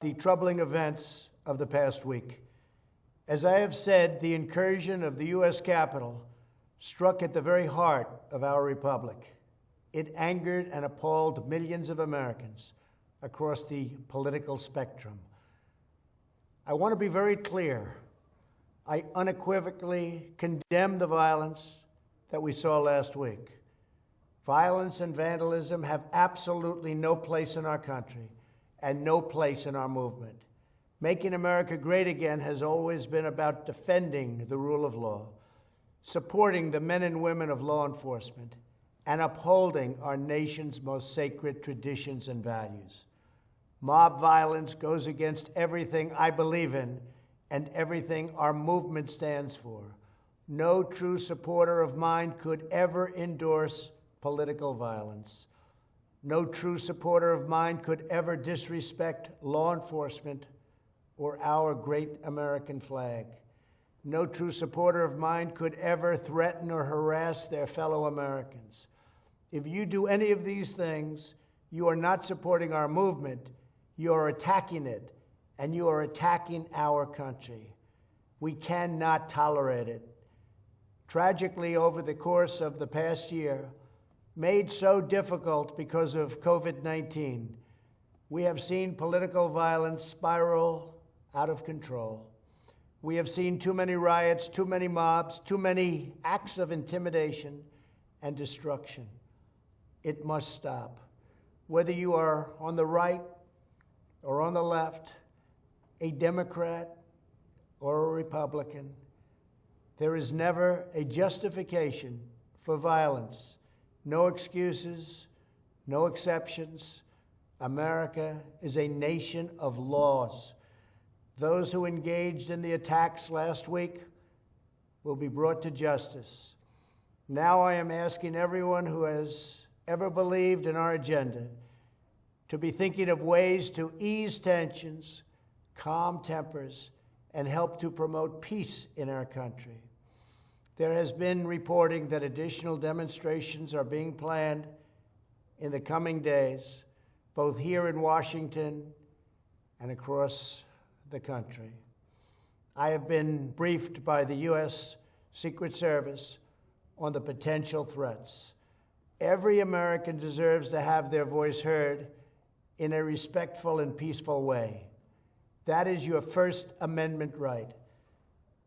the troubling events of the past week. As I have said, the incursion of the U.S. Capitol struck at the very heart of our republic. It angered and appalled millions of Americans across the political spectrum. I want to be very clear. I unequivocally condemn the violence that we saw last week. Violence and vandalism have absolutely no place in our country and no place in our movement. Making America great again has always been about defending the rule of law, supporting the men and women of law enforcement, and upholding our nation's most sacred traditions and values. Mob violence goes against everything I believe in and everything our movement stands for. No true supporter of mine could ever endorse political violence. No true supporter of mine could ever disrespect law enforcement or our great American flag. No true supporter of mine could ever threaten or harass their fellow Americans. If you do any of these things, you are not supporting our movement, you are attacking it, and you are attacking our country. We cannot tolerate it. Tragically, over the course of the past year, made so difficult because of COVID-19, we have seen political violence spiral out of control. We have seen too many riots, too many mobs, too many acts of intimidation and destruction. It must stop. Whether you are on the right or on the left, a Democrat or a Republican, there is never a justification for violence. No excuses, no exceptions. America is a nation of laws. Those who engaged in the attacks last week will be brought to justice. Now I am asking everyone who has ever believed in our agenda to be thinking of ways to ease tensions, calm tempers, and help to promote peace in our country. There has been reporting that additional demonstrations are being planned in the coming days, both here in Washington and across the country. I have been briefed by the U.S. Secret Service on the potential threats. Every American deserves to have their voice heard in a respectful and peaceful way. That is your First Amendment right.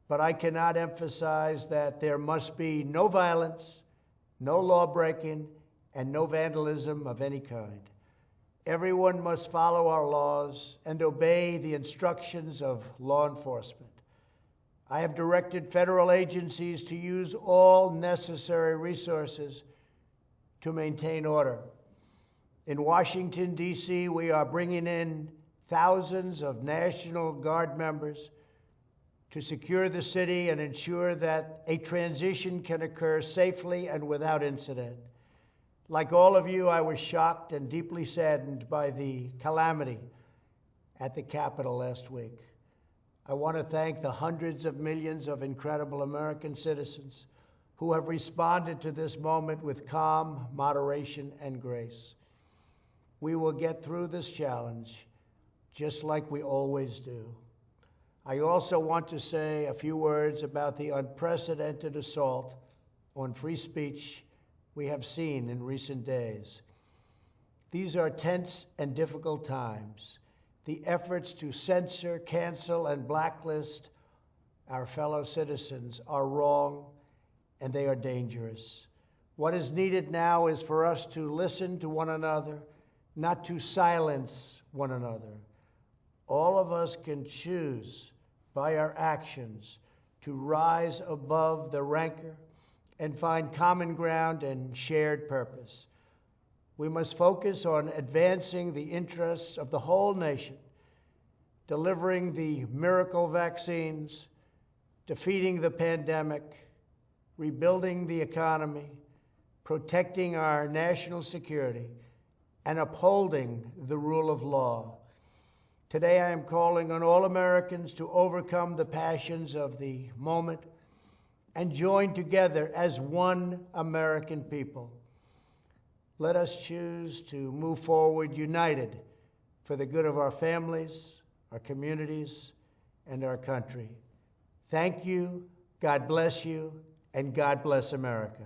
But I cannot emphasize that there must be no violence, no law-breaking, and no vandalism of any kind. Everyone must follow our laws and obey the instructions of law enforcement. I have directed federal agencies to use all necessary resources to maintain order. In Washington, D.C., we are bringing in thousands of National Guard members to secure the city and ensure that a transition can occur safely and without incident. Like all of you, I was shocked and deeply saddened by the calamity at the Capitol last week. I want to thank the hundreds of millions of incredible American citizens who have responded to this moment with calm, moderation, and grace. We will get through this challenge just like we always do. I also want to say a few words about the unprecedented assault on free speech we have seen in recent days. These are tense and difficult times. The efforts to censor, cancel, and blacklist our fellow citizens are wrong, and they are dangerous. What is needed now is for us to listen to one another, not to silence one another. All of us can choose by our actions to rise above the rancor and find common ground and shared purpose. We must focus on advancing the interests of the whole nation, delivering the miracle vaccines, defeating the pandemic, rebuilding the economy, protecting our national security, and upholding the rule of law. Today I am calling on all Americans to overcome the passions of the moment and join together as one American people. Let us choose to move forward united for the good of our families, our communities, and our country. Thank you, God bless you, and God bless America.